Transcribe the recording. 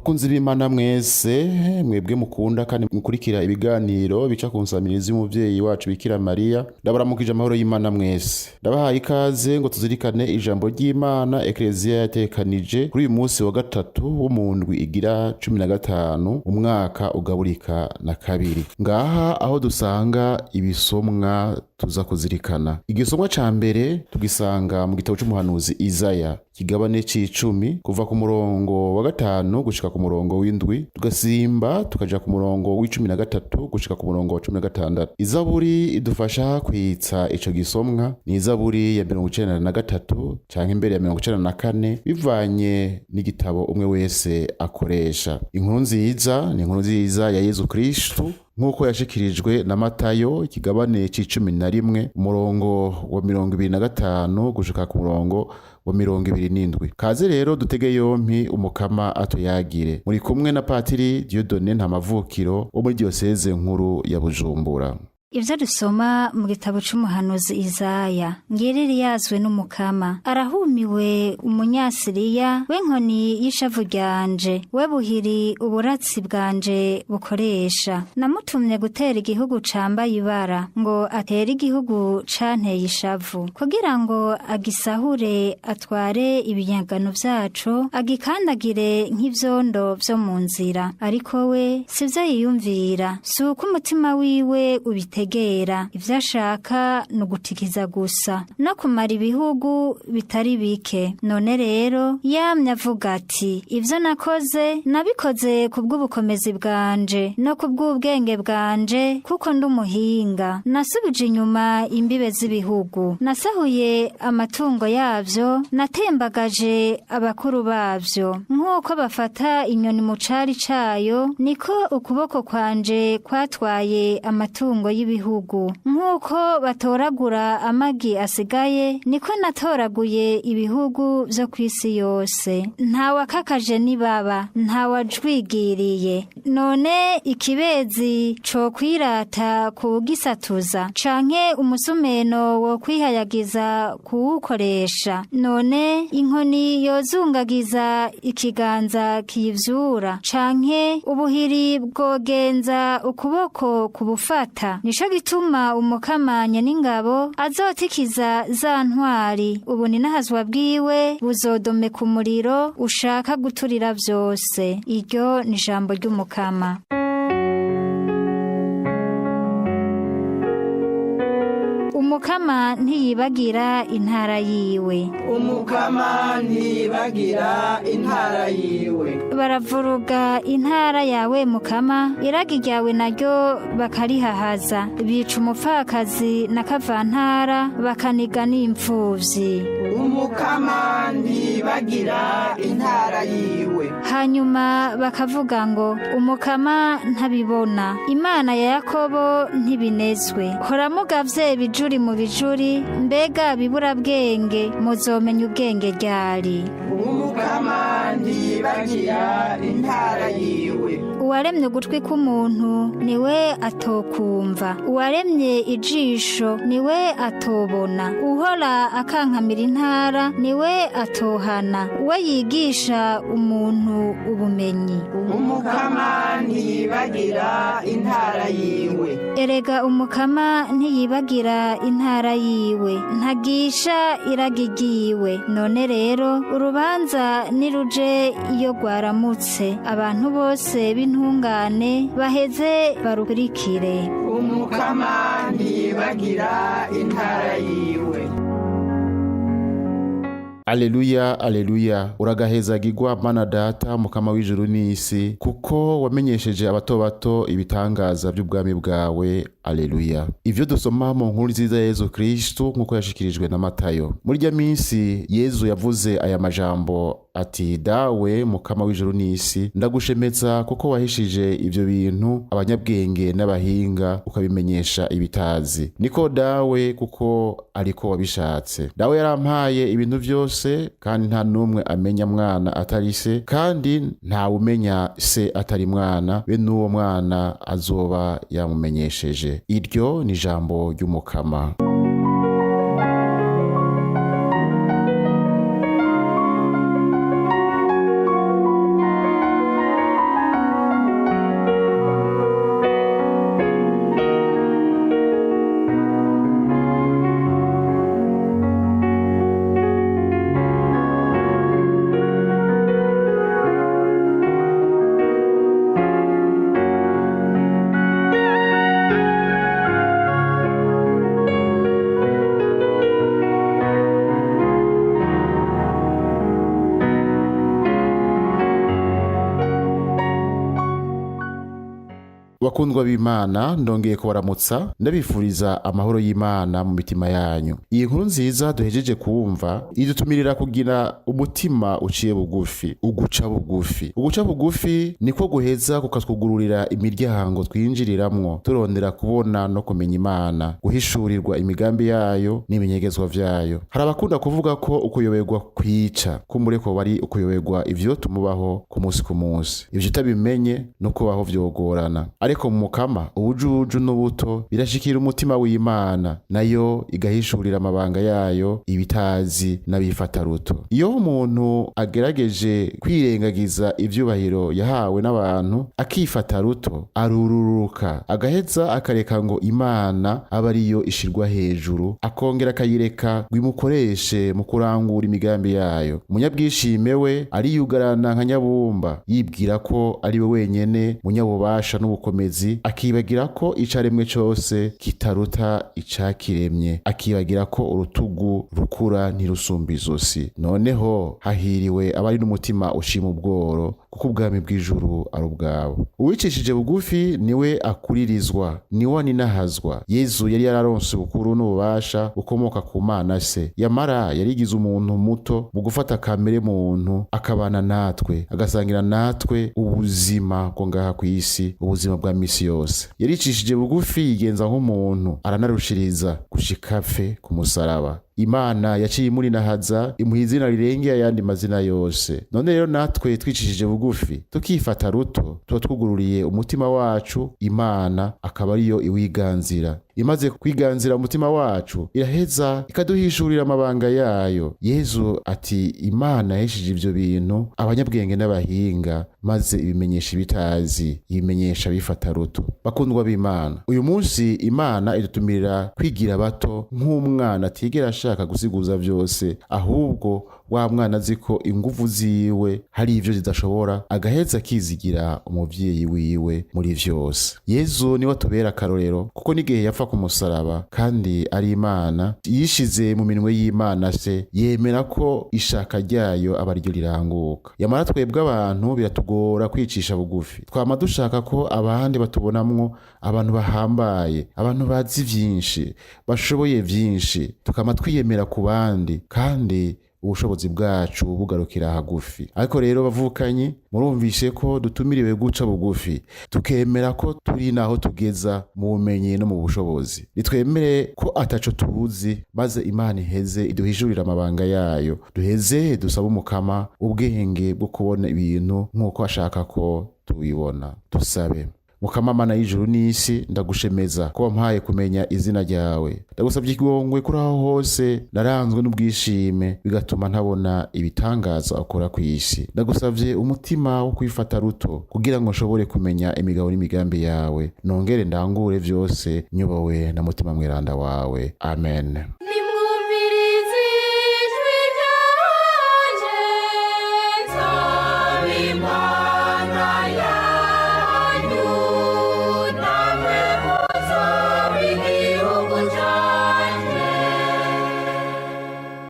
Bakunzi b'Imana mwese, mwebwe mukunda kandi mukurikira ibiganiro bica ku nsamirizi y'umuvyeyi wacu Bikira Mariya, ndabaramukije amahoro y'Imana mwese. Ndabahaye ikaze ngo tuzirikane ijambo ry'Imana Eklezia yatekanije kuri uyu munsi wa gatatu wo mu ndwi igira 15 umwaka ugaburika na kabiri. Ngaha aho dusanga ibisomwa tuza kuzirikana. Igisomwa ca mbere tugisanga mu gitabo c'umuhanuzi Izaya, kigabane c'icumi kuva ku murongo wa 5 gushika ku murongo w'indwi, tugasimba tukaja ku murongo w'13 gushika ku murongo wa 16. Izaburi idufasha kwitsa ico gisomwa ni izaburi ya 93 canke imbere ya 94 bivanye n'igitabo umwe wese akoresha. Inkuru nziza ni inkuru nziza ya Yezu Kristu nk'uko yashikirijwe na Matayo, ikigabane c'11 umurongo wa 25 gushika ku murongo wa 27. Kaze rero dutege yompi umukama atuyagire. Muri kumwe na Patiri Dieudonné Ntamavukiro wo muri diocese nkuru ya Bujumbura. Ivyo dusoma mu gitabo c'umuhanuzi Izaya, ngiriri yazwe n'umukama, arahumiwe umunyasiriya w'inkoni y'ishavu ryanje, we buhiri uburatsi bwanje bukoresha. Namutumye gutera igihugu cambaye ibara, ngo atere igihugu canteye ishavu, kugira ngo agisahure atware ibinyagano vyaco, agikandagire nk'ivyondo vyo mu nzira. Ariko we sivyo yiyumvira, suko umutima wiwe ubite tegera ivyo ashaka nugutikiza gusa no kumara ibihugu bitari bike. None rero yamye avuga ati, ivyo nakoze nabikoze kubw'ubukomezi bwanje no kubw'ubwenge bwanje, kuko ndi umuhinga. Nasubije inyuma imbibe z'ibihugu, nasahuye amatungo yavyo, natembagaje abakuru bavyo. Nk'uko bafata inyoni mu cari cayo, niko ukuboko kwanje kwatwaye amatungo y'ibihugu. Nk'uko batoragura amagi asigaye, niko natoraguye ibihugu vyo kw'isi yose. Ntawakakaje nibaba, ntawajwigiriye. None ikibezi co kwirata kugisatuza, canke umusumeno wo kwihayagiza kuwukoresha. None inkoni yozungagiza ikiganza kiyivyura, canke ubuhiri bwogenza ukuboko kubufata. Nico gituma umukamanya n'ingabo azotikiza za ntwari, ubu ninahazwa bwiwe buzodome ku muriro ushaka guturira vyose. Iryo ni ijambo ry'umukama. Umukama ntiyibagira intara yiwe. Umukama ntiyibagira intara yiwe. Baravuruga intara yawe mukama, iragi ryawe naryo bakarihahaza. Bica umupfakazi na kavantara, bakaniga n'imfuvyi. Umukama ntiyibagira intara yiwe. Hanyuma bakavuga ngo, umukama ntabibona, Imana ya Yakobo ntibinezwe. Hora mugavye bijuri mu bijuri, mbega bibura bwenge muzomenya ubwenge ryari. Umukama ntiyibagira intara yiwe. Uwaremye ugutwi k'umuntu niwe atokumva, uwaremye ijisho niwe atobona, uhora akankamira intara niwe atohana, uwe yigisha umuntu ubumenyi. Umukama ntiyibagira intara yiwe. Erega umukama ntiyibagira intara yiwe, ntagisha iragi ryiwe. None rero urubanza niruje iyo rwaramutse, abantu bose b'intungane baheze barukurikire. Umukama ntiyibagira intara yiwe. Aleluya, aleluya. Uragahezagirwa Mana Data, mukama w'ijuru n'isi, kuko wamenyesheje abato bato ibitangaza by'ubwami bwawe. Aleluya. Ivyo dusoma mu nkuru nziza ya Yezu Kristu nk'uko yashikirijwe na Matayo. Muri rya minsi Yezu yavuze aya majambo ati, dawe mukama w'ijuru n'isi, ndagushemeza kuko wahishije ivyo bintu abanyabwenge n'abahinga, ukabimenyesha ibitazi. Niko dawe, kuko ariko wabishatse. Dawe yarampaye ibintu vyose, kandi nta numwe amenya mwana atari se, kandi nta umenya se atari mwana, be n'uwo mwana azoba yamumenyesheje. Iryo ni ijambo ry'umukama. bakundwa b'Imana, ndongeye kubaramutsa ndabifuriza amahoro y'Imana mu mitima yanyu. Iyi nkuru nziza duhejeje kumva idutumirira kugira umutima uciye bugufi, uguca bugufi. Uguca bugufi niko guheza kukatwugururira imiryango twinjiriramwo turondera kubona no kumenya Imana, guhishurirwa imigambi yayo n'ibinyegezwa vyayo. Hari abakunda kuvuga ko ukuyoberwa kwica, kumureko bari ukuyoberwa ivyo tumubaho ku munsi ku munsi. Ivyo utabimenye no kubaho vyogorana. Ariko mu Mukama ubujuju n'ubuto birashikira umutima w'Imana, nayo igahishurira amabanga yayo ibitazi n'abifata ruto. Iyo umuntu agerageje kwirengagiza ivyubahiro yahawe n'abantu akifata ruto, arururuka agaheza akareka ngo Imana aba ariyo ishirwa hejuru, akongera akayireka gwimukoreshe mu kurangura imigambi yayo. Umunyabwishime we ariyugarana nka nyabumba, yibwira ko ari we wenyene munyabubasha n'ubukomezi, akibagira ko icaremwe cose kitaruta icakiremye, akibagira ko urutugu rukura ntirusumba izosi. Noneho hahiriwe abari n'umutima ushima ubworo, kuko ubwami bw'ijuru ari ubwabo. Uwicishije bugufi niwe akuririzwa, niwe aninahazwa. Yezu yari yararonse ubukuru n'ububasha bukomoka ku Mana se, yamara yarigize umuntu muto mu gufata kamere muntu, akabana natwe, agasangira natwe ubuzima bwo ngaha ku isi, ubuzima bwa misi yose. Yaricishije bugufi yigenza nk'umuntu, aranarushiriza gushika apfe ku musaraba. Imana yaciye imurinahaza, imuha izina rirengeye ayandi mazina yose. None rero natwe twicishije bugufi tukifata ruto, tuba twugururiye umutima wacu Imana, akaba ariyo iwiganzira. Imaze kwiganzira umutima wacu, iraheza ikaduhishurira amabanga yayo. Yezu ati Imana yahishije ivyo bintu abanyabwenge n'abahinga, maze ibimenyesha ibitazi, ibimenyesha bifata ruto. Bakundwa b'Imana, uyu munsi Imana idutumirira kwigira bato nk'umwana atigera ashaka gusiguza vyose, ahubwo wa mwana azi ko inguvu ziwe hari ivyo zidashobora, agaheza akizigira umuvyeyi wiwe muri vyose. Yezu niwe atubera akarorero, kuko n'igihe yapfa ku musaraba kandi ari Imana, yishize mu minwe y'Imana se, yemera ko ishaka ryayo aba ryo riranguka. Yamara twebwe abantu biratugora kwicisha bugufi, twama dushaka ko abandi batubonamwo abantu bahambaye, abantu bazi vyinshi, bashoboye vyinshi, tukama twiyemera ku bandi kandi ubushobozi bwacu bugarukira hagufi. Ariko rero bavukanyi, murumvishe ko dutumiriwe guca bugufi, tukemera ko turi naho tugeza mu bumenyi no mu bushobozi. Nitwemere ko ataco tuzi, maze Imana iheze iduhishurira amabanga yayo, duheze dusaba Umukama ubwenge bwo kubona ibintu nk'uko ashaka ko tubibona. Dusabe. Mukama Mana y'ijuru n'isi, ndagushemeza ko wampaye kumenya izina ryawe. Ndagusabye ikigongwe kuri aho hose naranzwe n'ubwishime, bigatuma ntabona ibitangaza akora ku isi. Ndagusabye umutima wo kwifata ruto, kugira ngo nshobore kumenya imigabo n'imigambi yawe, nongere ndangure vyose nyobowe na mutima mweranda wawe. Amen.